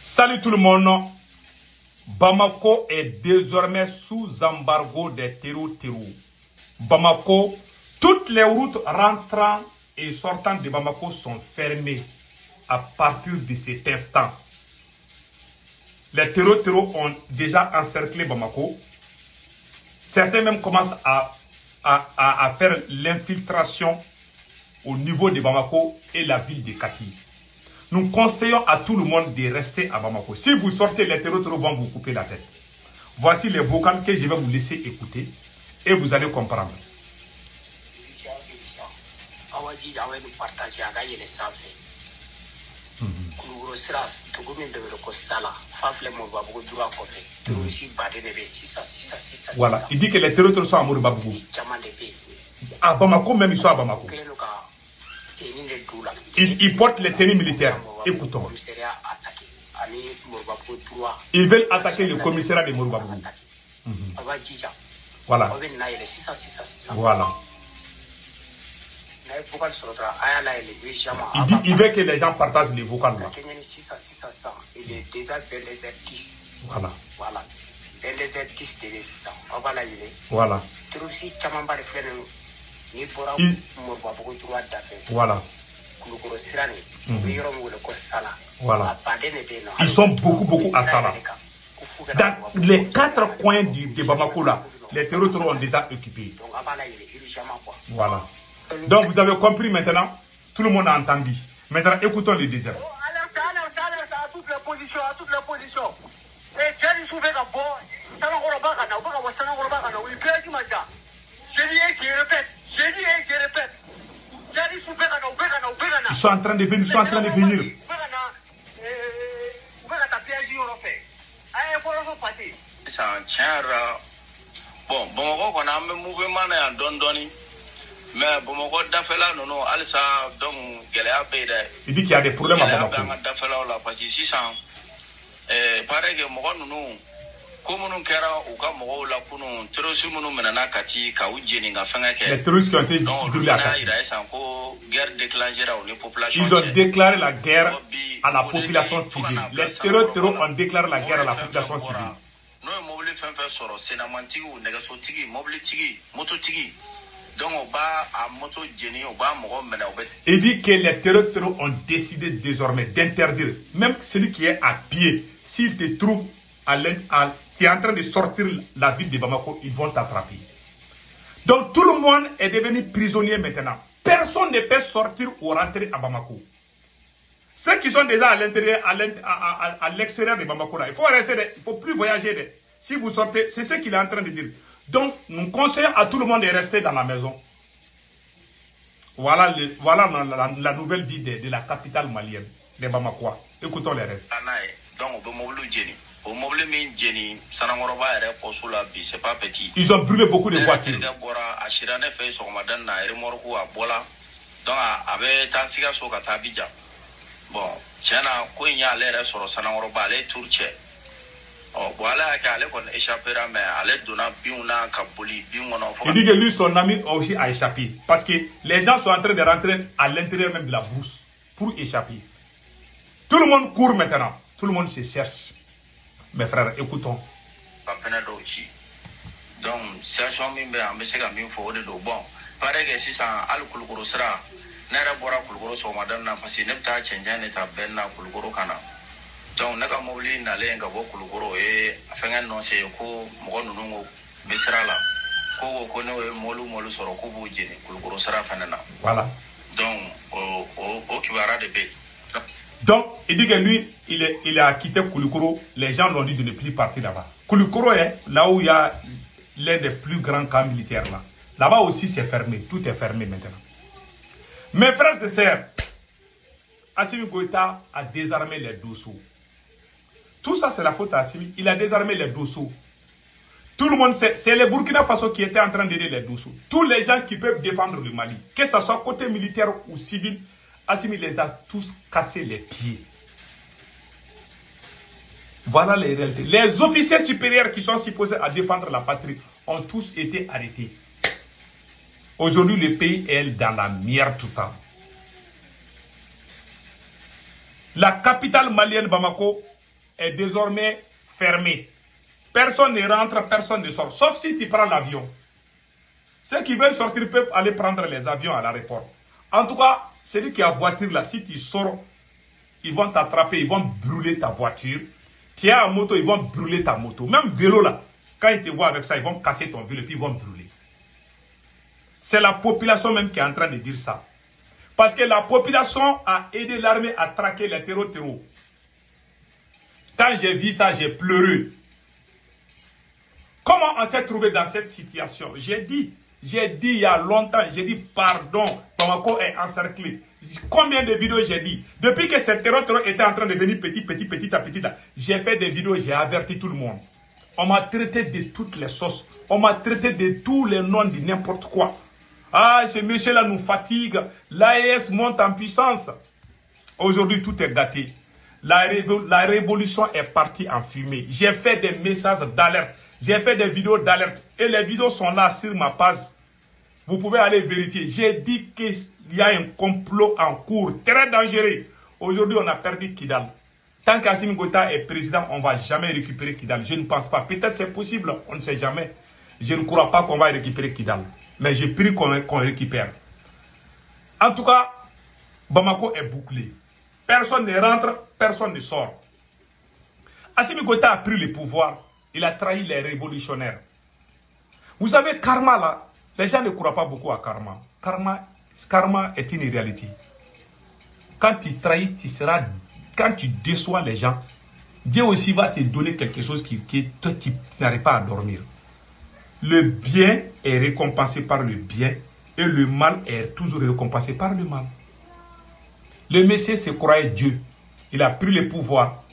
Salut tout le monde. Bamako est désormais sous embargo des terreaux. Bamako, toutes les routes rentrant et sortant de Bamako sont fermées à partir de cet instant. Les terreaux ont déjà encerclé Bamako. Certains même commencent à faire l'infiltration au niveau de Bamako et la ville de Kati. Nous conseillons à tout le monde de rester à Bamako. Si vous sortez, les terreaux vont vous couper la tête. Voici les vocales que je vais vous laisser écouter et vous allez comprendre. Voilà, il dit que les terreaux sont à Mourbabougou. À Bamako, même ils sont à Bamako. Ils portent les tenues militaires. Écoutons. Ils veulent attaquer le commissariat de Mourbabougou. Voilà. Voilà. Il veut que les gens partagent les vocales là. Voilà. Voilà. Voilà. Voilà. Ils sont beaucoup à Sala. Dans les 4 coins de Bamako là, les terreaux ont déjà occupés. Voilà. Donc vous avez compris maintenant, tout le monde a entendu. Maintenant écoutons le désert. À toutes les positions. Je répète. Ils sont en train de venir, Bon, Bamako qu'on a un mouvement à Dondoni, mais Bamako d'Afela, non, Alissa, donc, il dit qu'il y a des problèmes à Bamako. Parce que 600, pareil que nous, comme nous kera ou comme la Kuno, terrorisme nous menana Kati, Kaoudjeni, les terroristes qui ont été ils ont déclaré la guerre à la population civile. Les terroristes ont déclaré la guerre à la population civile. Il dit que les terroristes ont décidé désormais d'interdire, même celui qui est à pied, s'il te trouve tu es en train de sortir la ville de Bamako, ils vont t'attraper. Donc tout le monde est devenu prisonnier maintenant. Personne ne peut sortir ou rentrer à Bamako. Ceux qui sont déjà à l'intérieur, à l'extérieur de Bamako, là, il faut rester, il ne faut plus voyager. Si vous sortez, c'est ce qu'il est en train de dire. Donc nous conseillons à tout le monde de rester dans la maison. Voilà, la nouvelle vie de la capitale malienne, de Bamako. Écoutons les restes. Ils ont brûlé beaucoup de voitures. Il dit que lui, son ami aussi a échappé. Parce que les gens sont en train de rentrer à l'intérieur même de la brousse pour échapper. Tout le monde court maintenant. Tout le monde se cherche. Mes frères, écoutons. Donc, situation bon, pareil que si ça a le kulukuru sera, n'era bora kulukuru so madame parce que n'eta change n'eta benna kulukuru kana. Donc, n'eka mobili n'ale nga bo kulukuru e afenga non se ko mo nungo besra la. Ko ne molu soro ko bujini kulukuru sera fanana. Voilà. Donc, au kibara de bé. Donc, il dit que lui, il a quitté Koulikoro. Les gens l'ont dit de ne plus partir là-bas. Koulikoro est là où il y a l'un des plus grands camps militaires là. Là-bas aussi, c'est fermé. Tout est fermé maintenant. Mes frères et sœurs, Assimi Goïta a désarmé les Dosso. Tout ça, c'est la faute à Assimi. Il a désarmé les Dosso. Tout le monde sait, c'est les Burkina Faso qui étaient en train d'aider les Dosso. Tous les gens qui peuvent défendre le Mali, que ce soit côté militaire ou civil, Assimi les a tous cassés les pieds. Voilà les réalités. Les officiers supérieurs qui sont supposés à défendre la patrie ont tous été arrêtés. Aujourd'hui, le pays est dans la merde totale. La capitale malienne Bamako, est désormais fermée. Personne ne rentre, personne ne sort. Sauf si tu prends l'avion. Ceux qui veulent sortir peuvent aller prendre les avions à l'aéroport. En tout cas, celui qui a voiture là, si tu sors, ils vont t'attraper, ils vont brûler ta voiture. Tu as une moto, ils vont brûler ta moto. Même vélo là, quand ils te voient avec ça, ils vont casser ton vélo et puis ils vont brûler. C'est la population même qui est en train de dire ça. Parce que la population a aidé l'armée à traquer les terreaux. Quand j'ai vu ça, j'ai pleuré. Comment on s'est trouvé dans cette situation? J'ai dit il y a longtemps, j'ai dit pardon, Bamako est encerclé. Combien de vidéos j'ai dit? Depuis que ce terreau était en train de devenir petit à petit, j'ai fait des vidéos, j'ai averti tout le monde. On m'a traité de toutes les sauces. On m'a traité de tous les noms de n'importe quoi. Ah, ce monsieur-là nous fatigue. L'AES monte en puissance. Aujourd'hui, tout est daté. La révolution est partie en fumée. J'ai fait des messages d'alerte. J'ai fait des vidéos d'alerte. Et les vidéos sont là sur ma page. Vous pouvez aller vérifier. J'ai dit qu'il y a un complot en cours très dangereux. Aujourd'hui, on a perdu Kidal. Tant qu'Assimi Goïta est président, on ne va jamais récupérer Kidal. Je ne pense pas. Peut-être c'est possible, on ne sait jamais. Je ne crois pas qu'on va récupérer Kidal. Mais j'ai pris qu'on récupère. En tout cas, Bamako est bouclé. Personne ne rentre, personne ne sort. Assimi Goïta a pris le pouvoir. Il a trahi les révolutionnaires. Vous savez, karma là, les gens ne croient pas beaucoup à karma. Karma est une réalité. Quand tu trahis, tu seras... Quand tu déçois les gens, Dieu aussi va te donner quelque chose qui toi, tu n'arrives pas à dormir. Le bien est récompensé par le bien et le mal est toujours récompensé par le mal. Le Messie se croyait Dieu. Il a pris le pouvoir.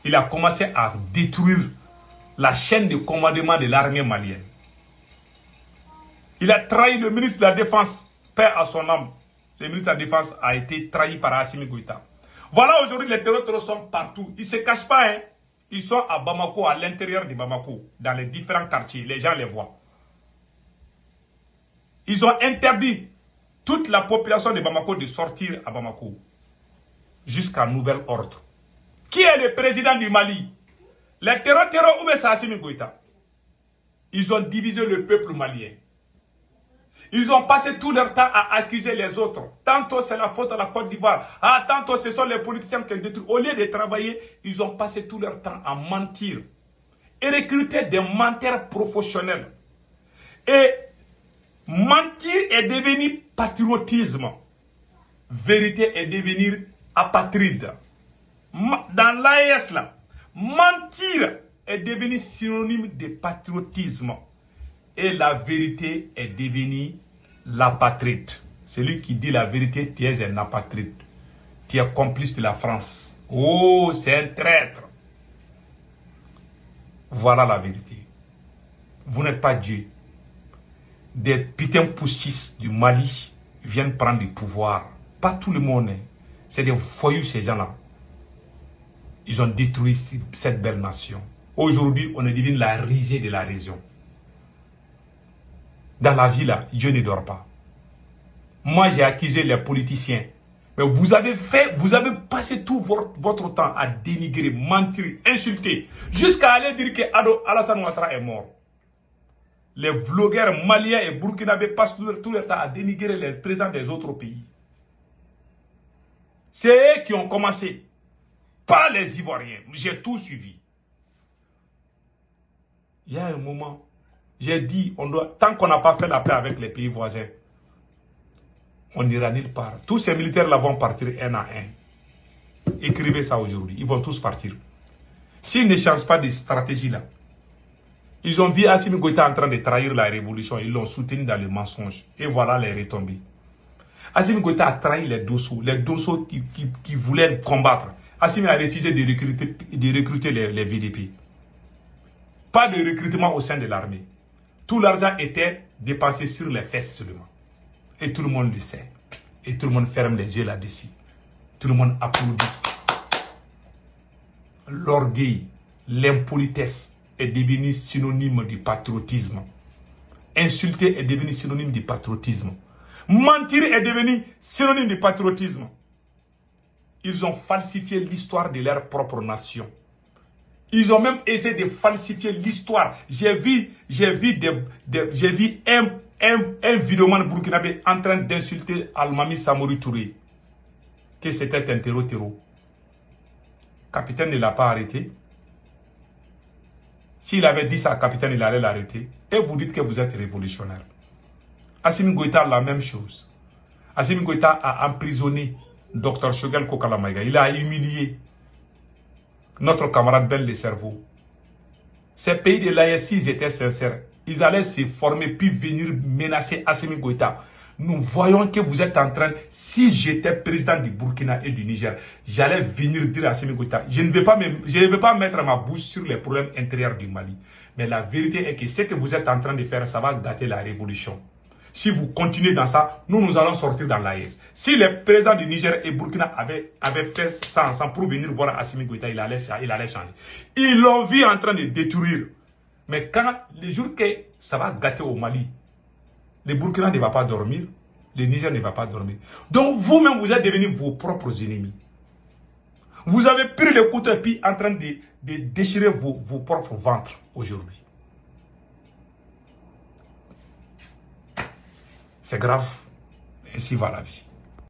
Il a commencé à détruire la chaîne de commandement de l'armée malienne. Il a trahi le ministre de la Défense, paix à son âme. Le ministre de la Défense a été trahi par Assimi Goïta. Voilà, aujourd'hui, les terroristes sont partout. Ils ne se cachent pas, hein. Ils sont à Bamako, à l'intérieur de Bamako, dans les différents quartiers. Les gens les voient. Ils ont interdit toute la population de Bamako de sortir à Bamako jusqu'à nouvel ordre. Qui est le président du Mali? Les terroristes ou bien c'est Assimi Goïta? Ils ont divisé le peuple malien. Ils ont passé tout leur temps à accuser les autres. Tantôt c'est la faute à la Côte d'Ivoire. Ah, tantôt ce sont les politiciens qui ont détruit. Au lieu de travailler, ils ont passé tout leur temps à mentir. Et recruter des menteurs professionnels. Et mentir est devenu patriotisme. Vérité est devenir apatride. Dans l'AES là, mentir est devenu synonyme de patriotisme. Et la vérité est devenue l'apatride. Celui qui dit la vérité, tu es un apatride. Tu es complice de la France. Oh, c'est un traître. Voilà la vérité. Vous n'êtes pas Dieu. Des putains poussistes du Mali viennent prendre du pouvoir. Pas tout le monde. C'est des voyous ces gens-là. Ils ont détruit cette belle nation. Aujourd'hui, on est devenu la risée de la région. Dans la vie là, Dieu ne dort pas. Moi, j'ai accusé les politiciens. Mais vous avez passé tout votre temps à dénigrer, mentir, insulter, jusqu'à aller dire que Alassane Ouattara est mort. Les vlogueurs maliens et burkinabés passent tout leur temps à dénigrer les présidents des autres pays. C'est eux qui ont commencé. Pas les Ivoiriens. J'ai tout suivi. Il y a un moment, j'ai dit, tant qu'on n'a pas fait la paix avec les pays voisins, on n'ira nulle part. Tous ces militaires-là vont partir un à un. Écrivez ça aujourd'hui. Ils vont tous partir. S'ils ne changent pas de stratégie là, ils ont vu Assimi Goïta en train de trahir la révolution. Ils l'ont soutenu dans le mensonge. Et voilà les retombées. Assimi Goïta a trahi les Dosso qui voulaient combattre. Assimi a refusé de recruter les VDP. Pas de recrutement au sein de l'armée. Tout l'argent était dépensé sur les fesses seulement. Et tout le monde le sait. Et tout le monde ferme les yeux là-dessus. Tout le monde applaudit. L'orgueil, l'impolitesse est devenu synonyme du patriotisme. Insulter est devenu synonyme du patriotisme. Mentir est devenu synonyme du patriotisme. Ils ont falsifié l'histoire de leur propre nation. Ils ont même essayé de falsifier l'histoire. J'ai vu un vidéoman burkinabé en train d'insulter Almami Samori Touré, que c'était un terreau. Capitaine ne l'a pas arrêté. S'il avait dit ça, capitaine, il allait l'arrêter. Et vous dites que vous êtes révolutionnaire. Assimi Goïta, la même chose. Assimi Goïta a emprisonné Dr Choguel Kokalamaïga. Il a humilié notre camarade Ben Le Cerveau. Ces pays de l'AES, s'ils étaient sincères, ils allaient se former puis venir menacer Assimi Goïta. Nous voyons que vous êtes en train, si j'étais président du Burkina et du Niger, j'allais venir dire à Assimi Goïta, je ne vais pas mettre ma bouche sur les problèmes intérieurs du Mali. Mais la vérité est que ce que vous êtes en train de faire, ça va gâter la révolution. Si vous continuez dans ça, nous allons sortir dans l'AES. Si les présidents du Niger et Burkina avaient fait ça ensemble pour venir voir Assimi Goïta, il allait changer. Ils l'ont vu en train de détruire. Mais quand les jours que ça va gâter au Mali, le Burkina ne va pas dormir, le Niger ne va pas dormir. Donc vous-même, vous êtes devenus vos propres ennemis. Vous avez pris le couteau et puis en train de déchirer vos propres ventres aujourd'hui. C'est grave. Ainsi va la vie.